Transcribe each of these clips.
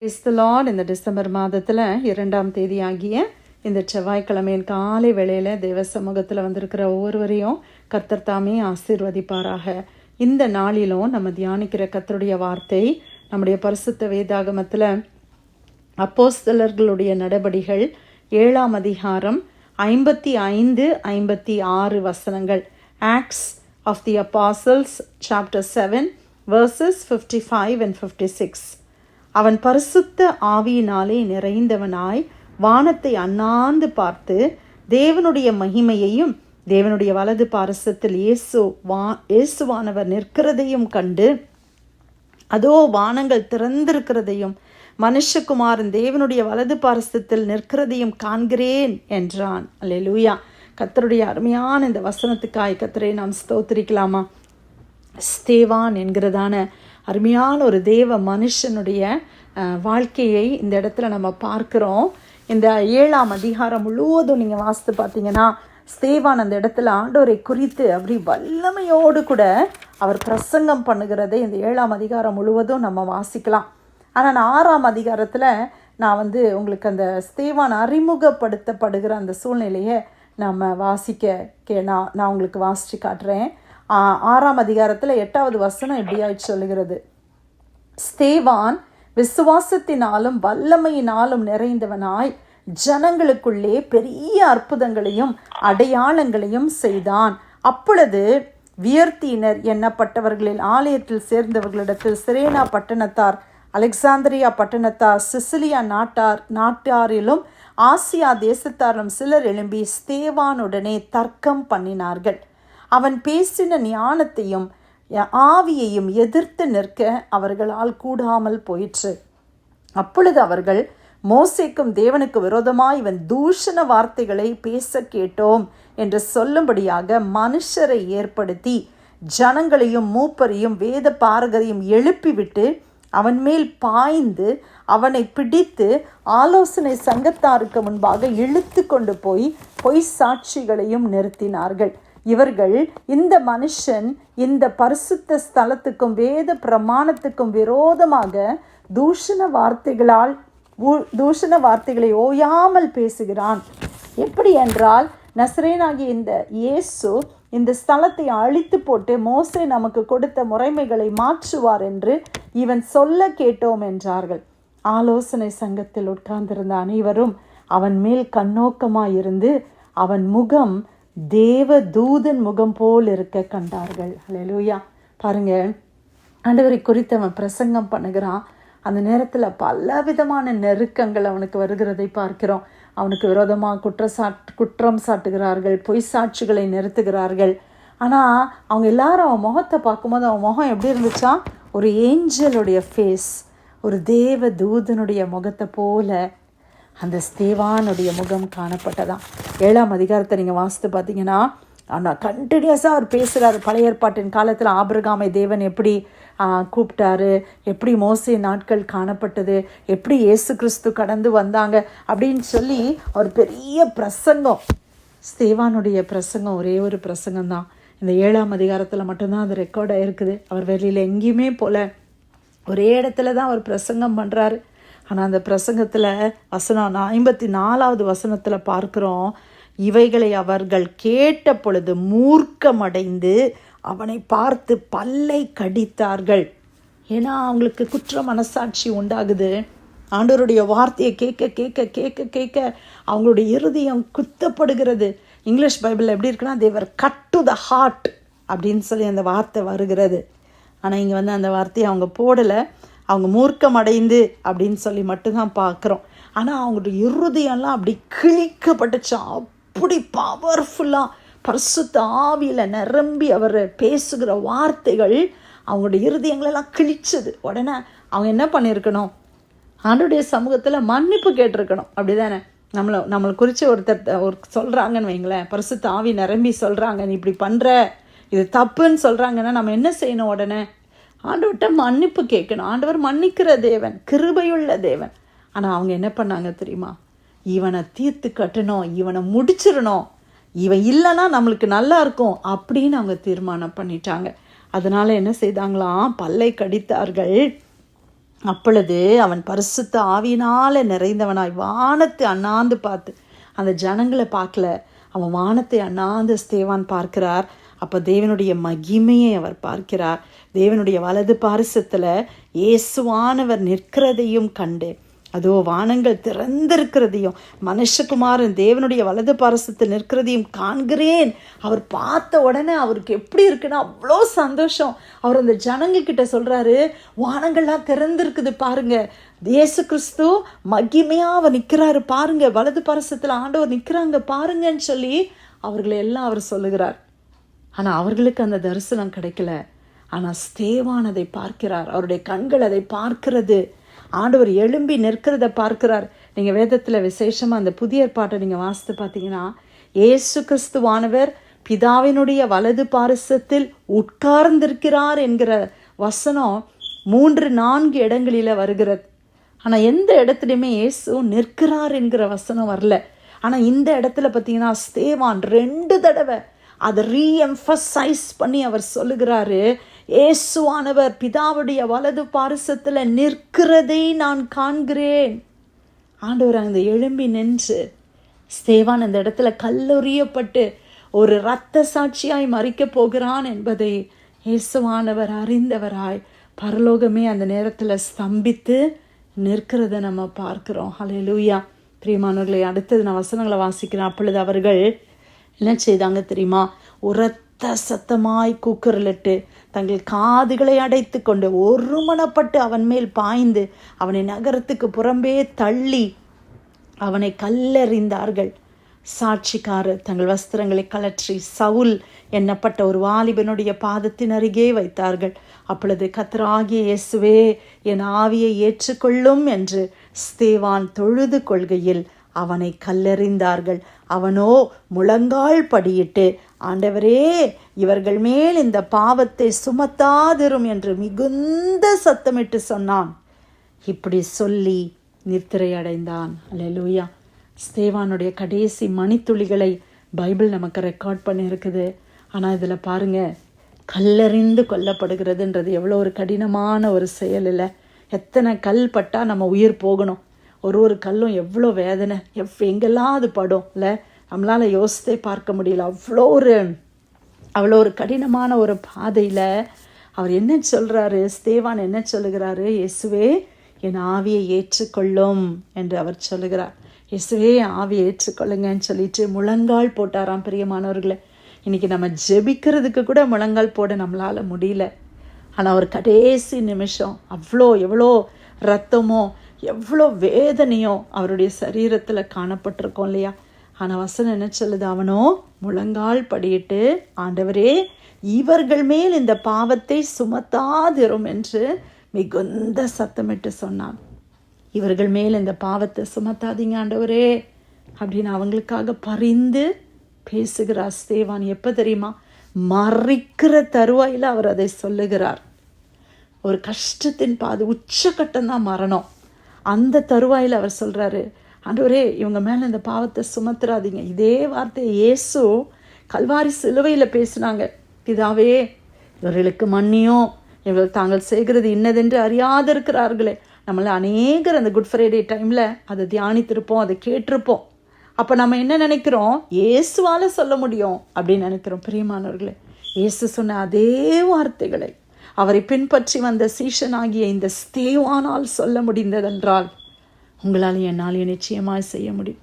Praise the Lord. இந்த December மாதத்தில் 2ஆம் தேதி ஆகிய இந்த செவ்வாய்க்கிழமையின் காலை வேளையில் தேவ சமூகத்தில் வந்திருக்கிற ஒவ்வொருவரையும் கர்த்தர் தாமே ஆசீர்வதிப்பாராக. இந்த நாளிலும் நம்ம தியானிக்கிற கர்த்தருடைய வார்த்தை நம்முடைய பரிசுத்த வேதாகமத்தில் அப்போஸ்தலர்களுடைய நடபடிகள் 7ஆம் அதிகாரம் 55-56 வசனங்கள். ஆக்ட்ஸ் ஆஃப் தி அப்போஸ்தலர்ஸ் சாப்டர் 7 verses 55 and 56. அவன் பரிசுத்த ஆவியினாலே நிறைந்தவனாய் வானத்தை அண்ணாந்து பார்த்து தேவனுடைய மகிமையையும் தேவனுடைய வலது பாரசத்தில் இயேசுவானவர் நிற்கிறதையும் கண்டு, அதோ வானங்கள் திறந்திருக்கிறதையும் மனுஷகுமாரன் தேவனுடைய வலது பாரசத்தில் நிற்கிறதையும் காண்கிறேன் என்றான். அல்லேலூயா. கர்த்தருடைய அருமையான இந்த வசனத்துக்காய் கர்த்தரை நாம் ஸ்தோத்திரிக்கலாமா? ஸ்தேவான் என்கிறதான அருமையான ஒரு தேவ மனுஷனுடைய வாழ்க்கையை இந்த இடத்துல நம்ம பார்க்குறோம். இந்த 7ஆம் அதிகாரம் முழுவதும் நீங்கள் வாசித்து பார்த்தீங்கன்னா ஸ்தேவான் அந்த இடத்துல ஆண்டவரை குறித்து அப்படி வல்லமையோடு கூட அவர் பிரசங்கம் பண்ணுகிறதை இந்த 7ஆம் அதிகாரம் முழுவதும் நம்ம வாசிக்கலாம். ஆனால் நான் 6ஆம் அதிகாரத்தில் நான் உங்களுக்கு அந்த ஸ்தேவான் அறிமுகப்படுத்தப்படுகிற அந்த சூழ்நிலையை நம்ம நான் உங்களுக்கு வாசித்து காட்டுறேன். 6ஆம் அதிகாரத்தில் 8வது வசனம் எப்படியாச்சு சொல்லுகிறது: ஸ்தேவான் விசுவாசத்தினாலும் வல்லமையினாலும் நிறைந்தவனாய் ஜனங்களுக்குள்ளே பெரிய அற்புதங்களையும் அடையாளங்களையும் செய்தான். அப்பொழுது வியர்த்தியினர் எண்ணப்பட்டவர்களில் ஆலயத்தில் சேர்ந்தவர்களிடத்தில் சிரேனா பட்டணத்தார், அலெக்சாந்திரியா பட்டணத்தார், சிசிலியா நாட்டாரிலும் ஆசியா தேசத்தாரும் சிலர் எழும்பி ஸ்தேவானுடனே தர்க்கம் பண்ணினார்கள். அவன் பேசின ஞானத்தையும் ஆவியையும் எதிர்த்து நிற்க அவர்களால் கூடாமல் போயிற்று. அப்பொழுது அவர்கள் மோசேக்கும் தேவனுக்கு விரோதமாய் இவன் தூஷண வார்த்தைகளை பேச கேட்டோம் என்று சொல்லும்படியாக மனுஷரை ஏற்படுத்தி ஜனங்களையும் மூப்பரையும் வேத பாரகரையும் எழுப்பிவிட்டு அவன் மேல் பாய்ந்து அவனை பிடித்து ஆலோசனை சங்கத்தாருக்கு முன்பாக இழுத்து கொண்டு போய் பொய் சாட்சிகளையும் நிறுத்தினார்கள். இவர்கள் இந்த மனுஷன் இந்த பரிசுத்த ஸ்தலத்துக்கும் வேத பிரமாணத்துக்கும் விரோதமாக தூஷண வார்த்தைகளை ஓயாமல் பேசுகிறான். எப்படி என்றால், நசரேனாகிய இந்த இயேசு இந்த ஸ்தலத்தை அழித்து போட்டு மோசே நமக்கு கொடுத்த முறைமைகளை மாற்றுவார் என்று இவன் சொல்ல கேட்டோம் என்றார்கள். ஆலோசனை சங்கத்தில் உட்கார்ந்திருந்த அனைவரும் அவன் மேல் கண்ணோக்கமாயிருந்து அவன் முகம் தேவ தூதன் முகம் போல் இருக்க கண்டார்கள். அல்லேலூயா. பாருங்க, ஆண்டவரை குறித்து அவன் பிரசங்கம் பண்ணுகிறான். அந்த நேரத்தில் பல விதமான நெருக்கங்கள் அவனுக்கு வருகிறதை பார்க்கிறோம். அவனுக்கு விரோதமாக குற்றம் சாட்டுகிறார்கள், பொய் சாட்சிகளை நிறுத்துகிறார்கள். ஆனால் அவங்க எல்லாரும் அவன் முகத்தை பார்க்கும்போது அவன் முகம் எப்படி இருந்துச்சா? ஒரு ஏஞ்சலுடைய ஃபேஸ், ஒரு தேவ தூதனுடைய முகத்தை போல அந்த ஸ்தேவானுடைய முகம் காணப்பட்டதான். 7ஆம் அதிகாரத்தை நீங்கள் வாசித்து பார்த்தீங்கன்னா ஆனால் கண்டினியூஸாக அவர் பேசுகிறார். பழைய ஏற்பாட்டின் காலத்தில் ஆபிரகாமை தேவன் எப்படி கூப்பிட்டாரு, எப்படி மோசே நாட்கள் காணப்பட்டது, எப்படி இயேசு கிறிஸ்து கடந்து வந்தாங்க அப்படின்னு சொல்லி அவர் பெரிய பிரசங்கம். ஸ்தேவானுடைய பிரசங்கம் ஒரே ஒரு பிரசங்கம் தான். இந்த 7ஆம் அதிகாரத்தில் மட்டும்தான் அது ரெக்கார்ட் ஆகிருக்குது. அவர் வெளியில் எங்கேயுமே போல ஒரே இடத்துல தான் அவர் பிரசங்கம் பண்ணுறாரு. ஆனால் அந்த பிரசங்கத்தில் வசனம் 54வது வசனத்தில் பார்க்குறோம், இவைகளை அவர்கள் கேட்ட பொழுது மூர்க்கமடைந்து அவனை பார்த்து பல்லை கடித்தார்கள். ஏன்னா அவங்களுக்கு குற்ற மனசாட்சி உண்டாகுது. ஆண்டவருடைய வார்த்தையை கேட்க கேட்க கேட்க கேட்க அவங்களுடைய இருதயம் குத்தப்படுகிறது. இங்கிலீஷ் பைபிளில் எப்படி இருக்குன்னா, தேவர் கட் டு த ஹார்ட் அப்படின்னு சொல்லி அந்த வார்த்தை வருகிறது. ஆனால் இங்கே அந்த வார்த்தையை அவங்க போடலை. அவங்க மூர்க்கமடைந்து அப்படின்னு சொல்லி மட்டும்தான் பார்க்குறோம். ஆனால் அவங்களுடைய இருதயம்லாம் அப்படி கிழிக்கப்பட்டுச்சு. அப்படி பவர்ஃபுல்லாக பரிசுத்த ஆவியில் நிரம்பி அவர் பேசுகிற வார்த்தைகள் அவங்களுடைய இருதயங்களெல்லாம் கிழிச்சது. உடனே அவங்க என்ன பண்ணியிருக்கணும்? ஆண்டவருடைய சமூகத்தில் மன்னிப்பு கேட்டிருக்கணும். அப்படி தானே? நம்மளை குறித்து ஒரு சொல்கிறாங்கன்னு வைங்களேன், பரிசுத்த ஆவி நிரம்பி சொல்கிறாங்க, நீ இப்படி பண்ணுற, இது தப்புன்னு சொல்கிறாங்கன்னா நம்ம என்ன செய்யணும்? உடனே ஆண்டவர்கிட்ட மன்னிப்பு கேட்கணும். ஆண்டவர் மன்னிக்கிற தேவன், கிருபையுள்ள தேவன். ஆனால் அவங்க என்ன பண்ணாங்க தெரியுமா? இவனை தீர்த்து கட்டணும், இவனை முடிச்சிடணும், இவன் இல்லைன்னா நம்மளுக்கு நல்லா இருக்கும் அப்படின்னு அவங்க தீர்மானம் பண்ணிட்டாங்க. அதனால் என்ன செய்தாங்களாம்? பல்லை கடித்தார்கள். அப்பொழுது அவன் பரிசுத்த ஆவியினால நிறைந்தவனாய் வானத்தை அண்ணாந்து பார்த்து, அந்த ஜனங்களை பார்க்கல, அவன் வானத்தை அண்ணாந்து ஸ்தேவான் பார்க்கிறார். அப்போ தேவனுடைய மகிமையை அவர் பார்க்கிறார். தேவனுடைய வலது பாரிசத்தில் இயேசுவானவர் நிற்கிறதையும் கண்டு, அதோ வானங்கள் திறந்திருக்கிறதையும் மனுஷகுமாரன் தேவனுடைய வலது பாரிசத்தில் நிற்கிறதையும் காண்கிறேன். அவர் பார்த்த உடனே அவருக்கு எப்படி இருக்குன்னா அவ்வளோ சந்தோஷம். அவர் அந்த ஜனங்கக்கிட்ட சொல்கிறாரு, வானங்கள்லாம் திறந்திருக்குது பாருங்க, இயேசு கிறிஸ்து மகிமையாக அவர் நிற்கிறாரு பாருங்க, வலது பாரிசத்தில் ஆண்டவர் நிற்கிறாங்க பாருங்கன்னு சொல்லி அவர்களை எல்லாம் அவர் சொல்லுகிறார். ஆனால் அவர்களுக்கு அந்த தரிசனம் கிடைக்கல. ஆனால் ஸ்தேவான் அதை பார்க்கிறார். அவருடைய கண்கள் அதை பார்க்கிறது. ஆண்டவர் எழும்பி நிற்கிறத பார்க்கிறார். நீங்கள் வேதத்தில் விசேஷமாக அந்த புதிய ஏற்பாட்டை நீங்கள் வாசித்து பார்த்தீங்கன்னா, இயேசு கிறிஸ்துவானவர் பிதாவினுடைய வலது பாரிசத்தில் உட்கார்ந்திருக்கிறார் என்கிற வசனம் 3-4 இடங்களில் வருகிறது. ஆனால் எந்த இடத்துலையுமே இயேசு நிற்கிறார் என்கிற வசனம் வரல. ஆனால் இந்த இடத்துல பார்த்தீங்கன்னா ஸ்தேவான் 2 தடவை அதை ரீஎம்பசைஸ் பண்ணி அவர் சொல்லுகிறாரு, இயேசுவானவர் பிதாவுடைய வலது பாரிசத்தில் நிற்கிறதை நான் காண்கிறேன். ஆண்டவர் அந்த எழும்பி நின்று ஸ்தேவான் அந்த இடத்துல கல்லெறியப்பட்டு ஒரு இரத்த சாட்சியாய் மரிக்கப் போகிறான் என்பதை இயேசுவானவர் அறிந்தவராய் பரலோகமே அந்த நேரத்தில் ஸ்தம்பித்து நிற்கிறத நம்ம பார்க்கிறோம். ஹல்லேலூயா. பிரியமானவர்களை, அடுத்தது நான் வசனங்களை வாசிக்கிறேன். அப்பொழுது அவர்கள் என்ன செய்தாங்க தெரியுமா? உரத்த சத்தமாய் கூக்குரலிட்டு தங்கள் காதுகளை அடைத்து கொண்டு ஒருமனப்பட்டு அவன் மேல் பாய்ந்து அவனை நகரத்துக்கு புறம்பே தள்ளி அவனை கல்லெறிந்தார்கள். சாட்சிக்காரர் தங்கள் வஸ்திரங்களை கலற்றி சவுல் எண்ணப்பட்ட ஒரு வாலிபனுடைய பாதத்தின் அருகே வைத்தார்கள். அப்பொழுது கர்த்தராகிய இயேசுவே, என் ஆவியை ஏற்றுக்கொள்ளும் என்று ஸ்தேவான் தொழுது கொள்கையில் அவனை கல்லெறிந்தார்கள். அவனோ முழங்கால் படியிட்டு, ஆண்டவரே, இவர்கள் மேல் இந்த பாவத்தை சுமத்தாதிரும் என்று மிகுந்த சத்தமிட்டு சொன்னான். இப்படி சொல்லி நித்திரை அடைந்தான். அல்லேலூயா. ஸ்தேவானுடைய கடைசி மணித்துளிகளை பைபிள் நமக்கு ரெக்கார்ட் பண்ணியிருக்குது. ஆனால் இதில் பாருங்கள், கல்லெறிந்து கொல்லப்படுகிறதுன்றது எவ்வளோ ஒரு கடினமான ஒரு செயல் இல்லை? எத்தனை கல் பட்டால் நம்ம உயிர் போகணும்? ஒரு கல்லும் எவ்வளோ வேதனை, எங்கெல்லாம் அது படும் இல்லை? நம்மளால் யோசித்தே பார்க்க முடியல. அவ்வளோ ஒரு கடினமான ஒரு பாதையில் அவர் என்ன சொல்கிறாரு? ஸ்தேவான் என்ன சொல்லுகிறாரு? இயேசுவே, என் ஆவியை ஏற்றுக்கொள்ளும் என்று அவர் சொல்லுகிறார். இயேசுவே, ஆவியை ஏற்றுக்கொள்ளுங்கன்னு சொல்லிட்டு முழங்கால் போட்டாராம். பிரியமானவர்களே, இன்றைக்கி நம்ம ஜெபிக்கிறதுக்கு கூட முழங்கால் போட நம்மளால் முடியல. ஆனால் ஒரு கடைசி நிமிஷம் எவ்வளோ ரத்தமோ எவ்வளோ வேதனையோ அவருடைய சரீரத்தில் காணப்பட்டிருக்கோம் இல்லையா? ஆனால் வசனம் என்ன சொல்லுது? அவனோ முழங்கால் படியிட்டு, ஆண்டவரே, இவர்கள் மேல் இந்த பாவத்தை சுமத்தாதிரும் என்று மிகுந்த சத்தமிட்டு சொன்னான். இவர்கள் மேல் இந்த பாவத்தை சுமத்தாதீங்க ஆண்டவரே அப்படின்னு அவங்களுக்காக பரிந்து பேசுகிறார் ஸ்தேவான். எப்போ தெரியுமா? மறிக்கிற தருவாயில் அவர் அதை சொல்லுகிறார். ஒரு கஷ்டத்தின் பாது உச்சக்கட்டம்தான் மரணம். அந்த தருவாயில் அவர் சொல்கிறாரு, ஆண்டவரே, இவங்க மேலே இந்த பாவத்தை சுமத்துறாதீங்க. இதே வார்த்தையை இயேசு கல்வாரி சிலுவையில் பேசினாங்க. பிதாவே, இவர்களுக்கு மன்னியும், இவர்கள் தாங்கள் செய்கிறது இன்னதென்று அறியாதிருக்கிறார்களே. நம்மளை அநேகர் அந்த குட் ஃப்ரைடே டைமில் அதை தியானித்திருப்போம், அதை கேட்டிருப்போம். அப்போ நம்ம என்ன நினைக்கிறோம்? இயேசுவால் சொல்ல முடியும் அப்படின்னு நினைக்கிறோம். பிரியமானவர்களே, இயேசு சொன்ன அதே வார்த்தைகளை அவரை பின்பற்றி வந்த சீஷனாகிய இந்த ஸ்தேவானால் சொல்ல முடிந்ததென்றால் உங்களால் என்னால் நிச்சயமாக செய்ய முடியும்.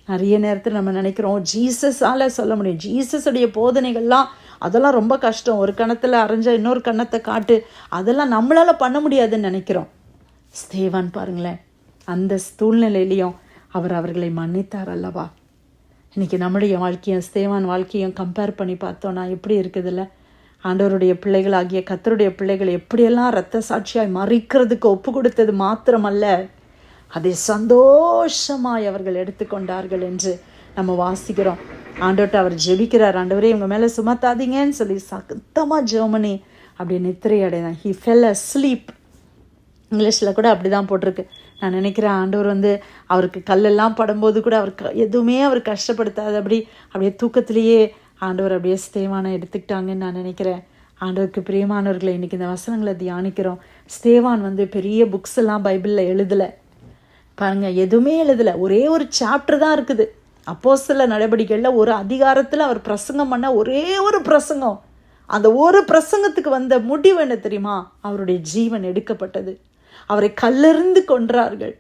நிறைய நேரத்தில் நம்ம நினைக்கிறோம் ஜீசஸால் சொல்ல முடியும். ஜீசஸுடைய போதனைகள்லாம் அதெல்லாம் ரொம்ப கஷ்டம், ஒரு கணத்தில் அரைஞ்ச இன்னொரு கணத்தை காட்டு, அதெல்லாம் நம்மளால் பண்ண முடியாதுன்னு நினைக்கிறோம். ஸ்தேவான் பாருங்களேன், அந்த சூழ்நிலையிலையும் அவர்களை மன்னித்தார் அல்லவா? இன்றைக்கி நம்முடைய வாழ்க்கையும் ஸ்தேவான் வாழ்க்கையும் கம்பேர் பண்ணி பார்த்தோன்னா எப்படி இருக்குதுல்ல? ஆண்டவருடைய பிள்ளைகளாகிய கர்த்தருடைய பிள்ளைகள் எப்படியெல்லாம் இரத்த சாட்சியாய் மறிக்கிறதுக்கு ஒப்பு கொடுத்தது மாத்திரமல்ல, அதை சந்தோஷமாய் அவர்கள் எடுத்துக்கொண்டார்கள் என்று நம்ம வாசிக்கிறோம். ஆண்டவர்கிட்ட அவர் ஜெபிக்கிறார், ஆண்டவரே, இவங்க மேலே சுமத்தாதீங்கன்னு சொல்லி சத்தமாக ஜெர்மனி அப்படி நித்திரை அடைதான். He fell asleep. இங்கிலீஷில் கூட அப்படி தான் போட்டிருக்கு. நான் நினைக்கிறேன் ஆண்டவர் அவருக்கு கல்லெல்லாம் படும்போது கூட எதுவுமே அவர் கஷ்டப்படுத்தாது, அப்படியே தூக்கத்திலேயே ஆண்டவர் அப்படியே ஸ்தேவானை எடுத்துக்கிட்டாங்கன்னு நான் நினைக்கிறேன். ஆண்டவருக்கு பிரியமானவர்களை, இன்றைக்கி இந்த வசனங்களை தியானிக்கிறோம். ஸ்தேவான் பெரிய புக்ஸ் எல்லாம் பைபிளில் எழுதலை பாருங்கள், எதுவுமே எழுதலை. ஒரே ஒரு சாப்டர் தான் இருக்குது. அப்போஸ்தலர் நடவடிக்கைகளில் ஒரு அதிகாரத்தில் அவர் பிரசங்கம் பண்ண ஒரே ஒரு பிரசங்கம். அந்த ஒரு பிரசங்கத்துக்கு வந்த முடிவு என்ன தெரியுமா? அவருடைய ஜீவன் எடுக்கப்பட்டது. அவரை கல்லெறிந்து கொன்றார்கள்.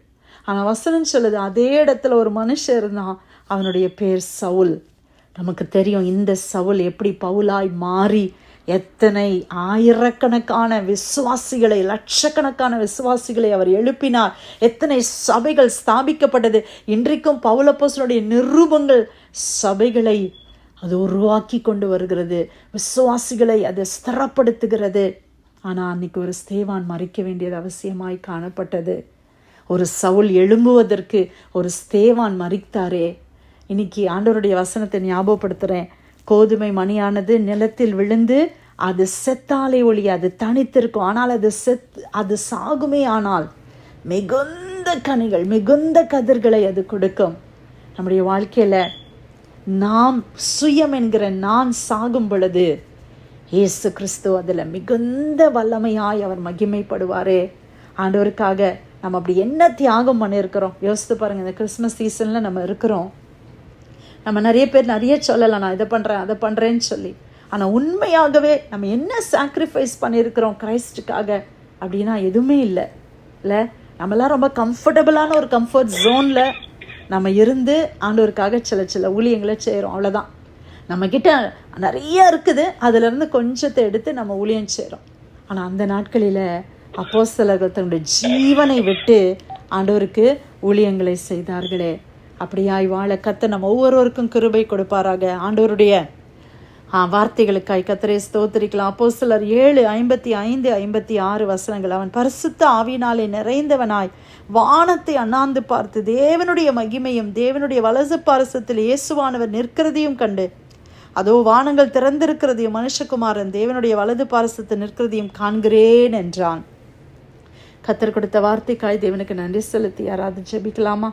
ஆனால் வசனம் சொல்லுது, அதே இடத்துல ஒரு மனுஷன் இருந்தான், அவனுடைய பேர் சவுல். நமக்கு தெரியும் இந்த சவுல் எப்படி பவுலாய் மாறி எத்தனை ஆயிரக்கணக்கான விசுவாசிகளை, லட்சக்கணக்கான விசுவாசிகளை அவர் எழுப்பினார். எத்தனை சபைகள் ஸ்தாபிக்கப்பட்டது. இன்றைக்கும் பவுல் அப்போஸ்தலனுடைய நிருபங்கள் சபைகளை அது உருவாக்கி கொண்டு வருகிறது, விசுவாசிகளை அதை ஸ்திரப்படுத்துகிறது. ஆனால் அன்னைக்கு ஒரு ஸ்தேவான் மறிக்க வேண்டியது அவசியமாய் காணப்பட்டது. ஒரு சவுல் எழும்புவதற்கு ஒரு ஸ்தேவான் மறித்தாரே. இன்னைக்கு ஆண்டவருடைய வசனத்தை ஞாபகப்படுத்துகிறேன். கோதுமை மணியானது நிலத்தில் விழுந்து அது செத்தாலே ஒளி, அது தனித்திருக்கும். ஆனால் அது சாகுமே, ஆனால் மிகுந்த கனிகள், மிகுந்த கதிர்களை அது கொடுக்கும். நம்முடைய வாழ்க்கையில் நாம் சுயம் என்கிற நான் சாகும் பொழுது இயேசு கிறிஸ்து அதில் மிகுந்த வல்லமையாய் அவர் மகிமைப்படுவாரே. ஆண்டவருக்காக நம்ம அப்படி என்ன தியாகம் பண்ணியிருக்கிறோம் யோசித்து பாருங்கள். இந்த கிறிஸ்மஸ் சீசனில் நம்ம இருக்கிறோம். நம்ம நிறைய பேர் நிறைய சொல்லலாம், நான் இதை பண்ணுறேன் அதை பண்ணுறேன்னு சொல்லி. ஆனால் உண்மையாகவே நம்ம என்ன சாக்ரிஃபைஸ் பண்ணியிருக்கிறோம் கிரைஸ்டுக்காக அப்படின்னா எதுவுமே இல்லை. நம்மளாம் ரொம்ப கம்ஃபர்டபுளான ஒரு கம்ஃபர்ட் ஜோனில் நம்ம இருந்து ஆண்டவருக்காக சில ஊழியங்களை செய்கிறோம், அவ்வளோதான். நம்மக்கிட்ட நிறைய இருக்குது, அதிலேருந்து கொஞ்சத்தை எடுத்து நம்ம ஊழியம் செய்கிறோம். ஆனால் அந்த நாட்களில் அப்போஸ்தலர்கள் தன்னுடைய ஜீவனை விட்டு ஆண்டவருக்கு ஊழியங்களை செய்தார்களே. அப்படியாய் வாழ கர்த்தர் நம்ம ஒவ்வொருவருக்கும் கிருபை கொடுப்பாராக. ஆண்டவருடைய வார்த்தைகளுக்காய் கர்த்தரை ஸ்தோத்திரிக்கலாம். அப்போஸ்தலர் 7:55-56 வசனங்கள். அவன் பரிசுத்த ஆவியினாலே நிறைந்தவனாய் வானத்தை அண்ணாந்து பார்த்து தேவனுடைய மகிமையும் தேவனுடைய வலது பாரசத்தில் இயேசுவானவர் நிற்கிறதையும் கண்டு, அதோ வானங்கள் திறந்திருக்கிறதையும் மனுஷகுமாரன் தேவனுடைய வலது பாரசத்தில் நிற்கிறதையும் காண்கிறேன் என்றான். கர்த்தர் கொடுத்த வார்த்தைக்காய் தேவனுக்கு நன்றி செலுத்தி யாராவது ஜெபிக்கலாமா?